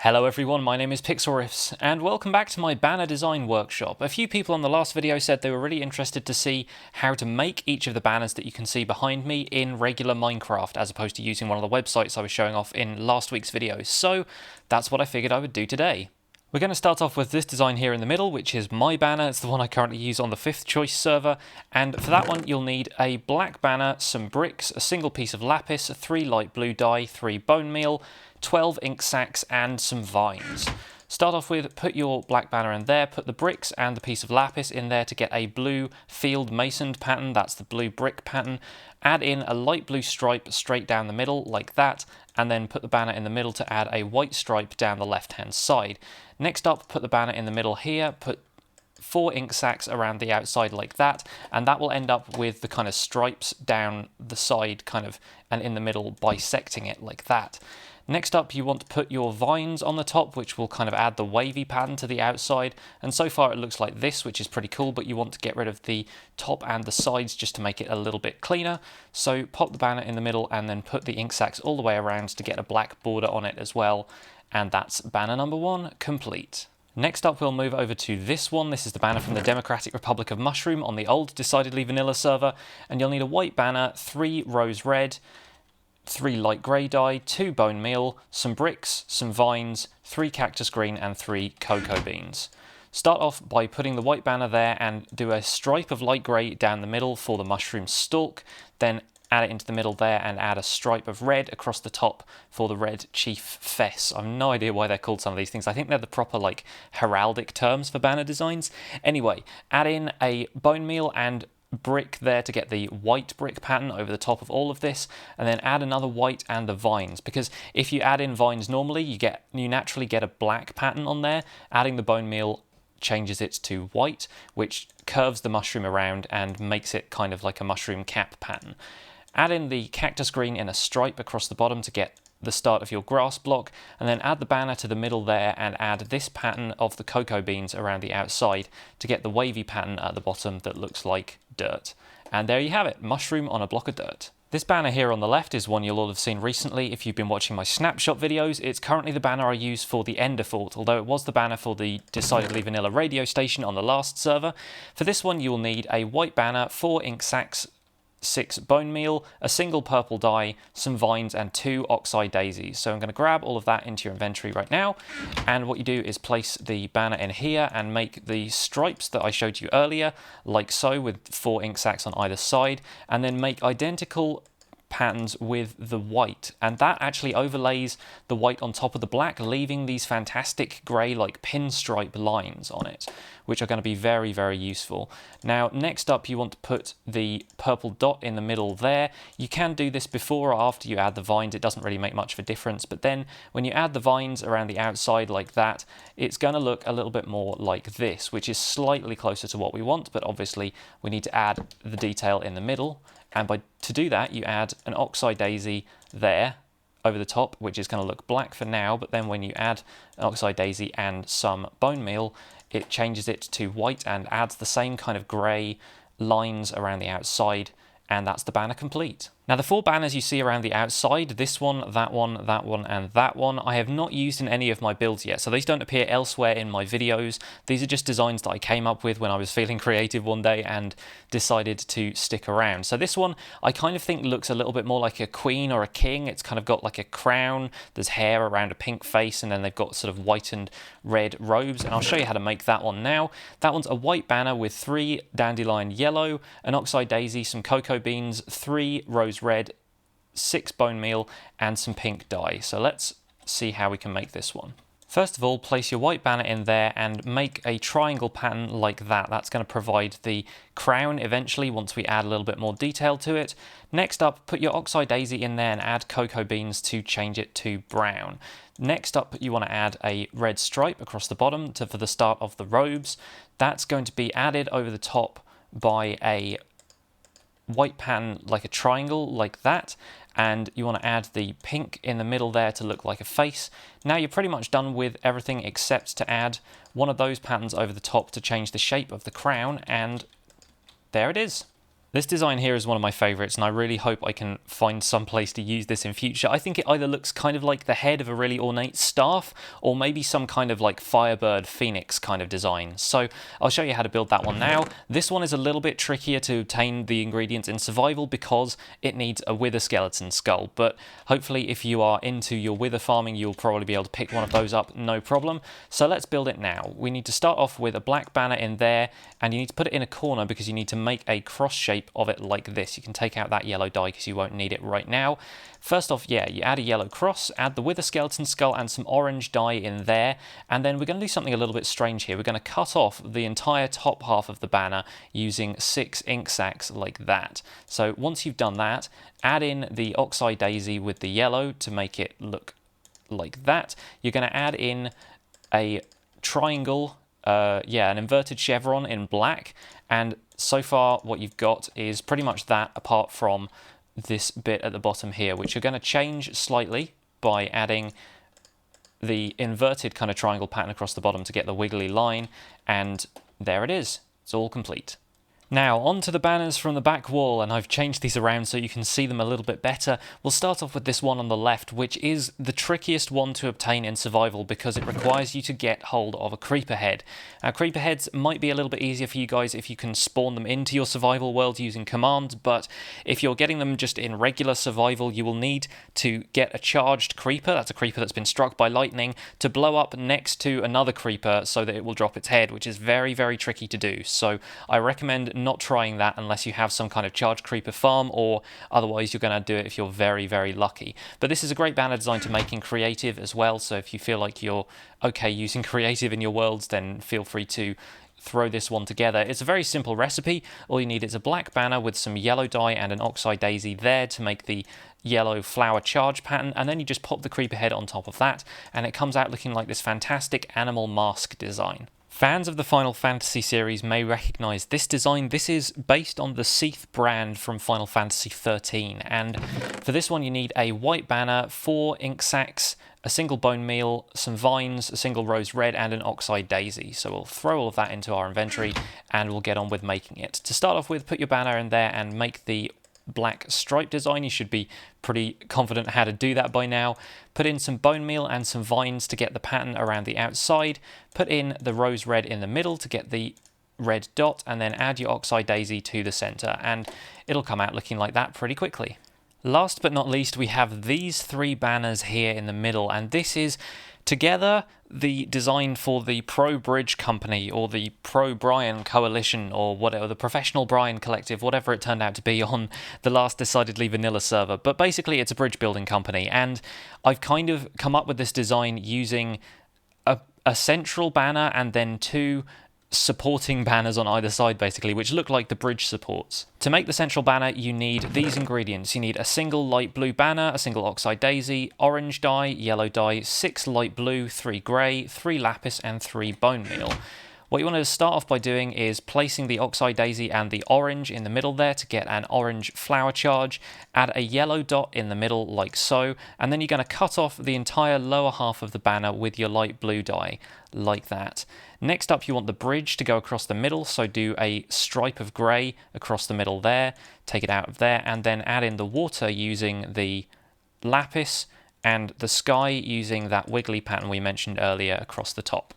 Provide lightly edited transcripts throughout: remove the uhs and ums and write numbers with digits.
Hello everyone, my name is Pixlriffs, and welcome back to my banner design workshop. A few people on the last video said they were really interested to see how to make each of the banners that you can see behind me in regular Minecraft, as opposed to using one of the websites I was showing off in last week's video. So that's what I figured I would do today. We're going to start off with this design here in the middle, which is my banner. It's the one I currently use on the 5th choice server, and for that one you'll need a black banner, some bricks, a single piece of lapis, 3 light blue dye, 3 bone meal, 12 ink sacs and some vines. Start off with, put your black banner in there, put the bricks and the piece of lapis in there to get a blue field masoned pattern, that's the blue brick pattern. Add in a light blue stripe straight down the middle like that, and then put the banner in the middle to add a white stripe down the left hand side. Next up, put the banner in the middle here, put 4 ink sacs around the outside like that, and that will end up with the kind of stripes down the side kind of, and in the middle bisecting it like that. Next up, you want to put your vines on the top, which will kind of add the wavy pattern to the outside, and so far it looks like this, which is pretty cool, but you want to get rid of the top and the sides just to make it a little bit cleaner. So pop the banner in the middle and then put the ink sacs all the way around to get a black border on it as well, and that's banner number 1 complete. Next up, we'll move over to this one. This is the banner from the Democratic Republic of Mushroom on the old Decidedly Vanilla server, and you'll need a white banner, 3 rose red, 3 light grey dye, 2 bone meal, some bricks, some vines, 3 cactus green and 3 cocoa beans. Start off by putting the white banner there and do a stripe of light grey down the middle for the mushroom stalk, then add it into the middle there and add a stripe of red across the top for the red chief fess. I've no idea why they're called some of these things. I think they're the proper like heraldic terms for banner designs. Anyway, add in a bone meal and brick there to get the white brick pattern over the top of all of this, and then add another white and the vines, because if you add in vines normally you naturally get a black pattern on there. Adding the bone meal changes it to white, which curves the mushroom around and makes it kind of like a mushroom cap pattern. Add in the cactus green in a stripe across the bottom to get the start of your grass block, and then add the banner to the middle there and add this pattern of the cocoa beans around the outside to get the wavy pattern at the bottom that looks like dirt. And there you have it, mushroom on a block of dirt. This banner here on the left is one you'll all have seen recently if you've been watching my snapshot videos. It's currently the banner I use for the Ender Fort, although it was the banner for the Decidedly Vanilla radio station on the last server. For this one you'll need a white banner, 4 ink sacs, 6 bone meal, a single purple dye, some vines and 2 oxeye daisies. So I'm going to grab all of that into your inventory right now, and what you do is place the banner in here and make the stripes that I showed you earlier, like so, with 4 ink sacs on either side, and then make identical patterns with the white, and that actually overlays the white on top of the black, leaving these fantastic grey like pinstripe lines on it, which are going to be very, very useful. Now next up you want to put the purple dot in the middle there. You can do this before or after you add the vines, it doesn't really make much of a difference, but then when you add the vines around the outside like that, it's going to look a little bit more like this, which is slightly closer to what we want, but obviously we need to add the detail in the middle. And to do that, you add an oxeye daisy there over the top, which is going to look black for now, but then when you add an oxeye daisy and some bone meal, it changes it to white and adds the same kind of grey lines around the outside, and that's the banner complete. Now the 4 banners you see around the outside, this one, that one, that one, and that one, I have not used in any of my builds yet, so these don't appear elsewhere in my videos. These are just designs that I came up with when I was feeling creative one day and decided to stick around. So this one, I kind of think looks a little bit more like a queen or a king. It's kind of got like a crown, there's hair around a pink face, and then they've got sort of white and red robes, and I'll show you how to make that one now. That one's a white banner with 3 dandelion yellow, an oxeye daisy, some cocoa beans, 3 rose red, 6 bone meal, and some pink dye. So let's see how we can make this one. First of all, place your white banner in there and make a triangle pattern like that. That's going to provide the crown eventually once we add a little bit more detail to it. Next up, put your oxeye daisy in there and add cocoa beans to change it to brown. Next up, you want to add a red stripe across the bottom for the start of the robes. That's going to be added over the top by a white pattern like a triangle like that, and you want to add the pink in the middle there to look like a face. Now you're pretty much done with everything except to add one of those patterns over the top to change the shape of the crown, and there it is. This design here is one of my favourites, and I really hope I can find some place to use this in future. I think it either looks kind of like the head of a really ornate staff, or maybe some kind of like Firebird Phoenix kind of design. So I'll show you how to build that one now. This one is a little bit trickier to obtain the ingredients in survival because it needs a wither skeleton skull, but hopefully if you are into your wither farming, you'll probably be able to pick one of those up, no problem. So let's build it now. We need to start off with a black banner in there, and you need to put it in a corner because you need to make a cross shape of it like this. You can take out that yellow dye because you won't need it right now. First off, yeah, you add a yellow cross, add the wither skeleton skull and some orange dye in there, and then we're going to do something a little bit strange here. We're going to cut off the entire top half of the banner using 6 ink sacs like that. So once you've done that, add in the oxeye daisy with the yellow to make it look like that. You're going to add in a triangle, an inverted chevron in black, and so far what you've got is pretty much that, apart from this bit at the bottom here, which you're going to change slightly by adding the inverted kind of triangle pattern across the bottom to get the wiggly line, and there it is. It's all complete. Now, on to the banners from the back wall, and I've changed these around so you can see them a little bit better. We'll start off with this one on the left, which is the trickiest one to obtain in survival because it requires you to get hold of a creeper head. Now, creeper heads might be a little bit easier for you guys if you can spawn them into your survival world using commands, but if you're getting them just in regular survival, you will need to get a charged creeper, that's a creeper that's been struck by lightning, to blow up next to another creeper so that it will drop its head, which is very, very tricky to do. So I recommend not trying that unless you have some kind of charged creeper farm, or otherwise you're going to do it if you're very, very lucky. But this is a great banner design to make in creative as well, so if you feel like you're okay using creative in your worlds, then feel free to throw this one together. It's a very simple recipe. All you need is a black banner with some yellow dye and an oxeye daisy there to make the yellow flower charge pattern, and then you just pop the creeper head on top of that, and it comes out looking like this fantastic animal mask design. Fans of the Final Fantasy series may recognise this design. This is based on the Cie'th brand from Final Fantasy 13, and for this one you need a white banner, 4 ink sacs, a single bone meal, some vines, a single rose red, and an oxeye daisy. So we'll throw all of that into our inventory and we'll get on with making it. To start off with, put your banner in there and make the black stripe design. You should be pretty confident how to do that by now. Put in some bone meal and some vines to get the pattern around the outside. Put in the rose red in the middle to get the red dot, and then add your oxeye daisy to the center, and it'll come out looking like that pretty quickly. Last but not least, we have these 3 banners here in the middle, and this is together the design for the Pro Bridge Company, or the Pro Brian Coalition, or whatever, the Professional Brian Collective, whatever it turned out to be on the last decidedly vanilla server. But basically it's a bridge building company, and I've kind of come up with this design using a central banner and then 2 supporting banners on either side, basically, which look like the bridge supports. To make the central banner, you need these ingredients. You need a single light blue banner, a single oxeye daisy, orange dye, yellow dye, 6 light blue, 3 grey, 3 lapis, and 3 bone meal. What you want to start off by doing is placing the oxeye daisy and the orange in the middle there to get an orange flower charge. Add a yellow dot in the middle like so, and then you're going to cut off the entire lower half of the banner with your light blue dye like that. Next up, you want the bridge to go across the middle, so do a stripe of grey across the middle there, take it out of there, and then add in the water using the lapis, and the sky using that wiggly pattern we mentioned earlier across the top.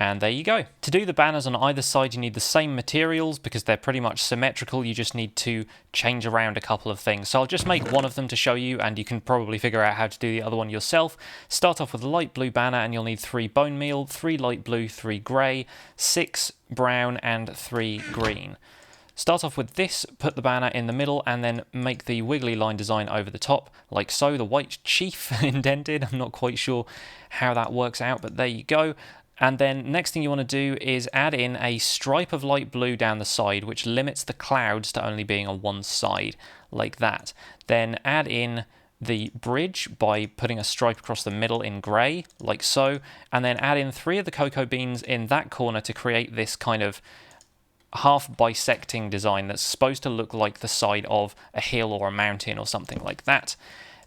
And there you go. To do the banners on either side, you need the same materials because they're pretty much symmetrical. You just need to change around a couple of things. So I'll just make one of them to show you, and you can probably figure out how to do the other one yourself. Start off with a light blue banner, and you'll need 3 bone meal, 3 light blue, 3 grey, 6 brown, and 3 green. Start off with this, put the banner in the middle, and then make the wiggly line design over the top, like so. The white chief indented. I'm not quite sure how that works out, but there you go. And then next thing you want to do is add in a stripe of light blue down the side, which limits the clouds to only being on one side, like that. Then add in the bridge by putting a stripe across the middle in grey, like so. And then add in 3 of the cocoa beans in that corner to create this kind of half bisecting design that's supposed to look like the side of a hill or a mountain or something like that.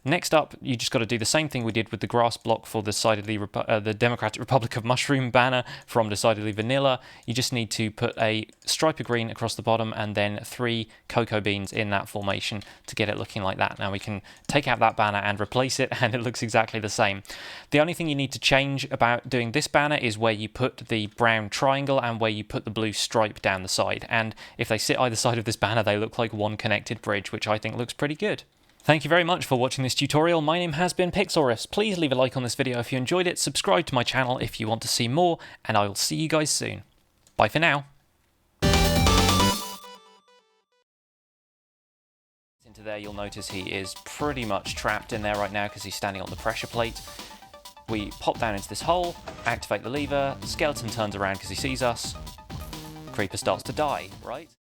Next up, you just got to do the same thing we did with the grass block for the the Democratic Republic of Mushroom banner from Decidedly Vanilla. You just need to put a stripe of green across the bottom and then 3 cocoa beans in that formation to get it looking like that. Now we can take out that banner and replace it, and it looks exactly the same. The only thing you need to change about doing this banner is where you put the brown triangle and where you put the blue stripe down the side. And if they sit either side of this banner, they look like one connected bridge, which I think looks pretty good. Thank you very much for watching this tutorial. My name has been Pixlriffs. Please leave a like on this video if you enjoyed it, subscribe to my channel if you want to see more, and I will see you guys soon. Bye for now. Into there, you'll notice he is pretty much trapped in there right now because he's standing on the pressure plate. We pop down into this hole, activate the lever, the skeleton turns around because he sees us, creeper starts to die, right?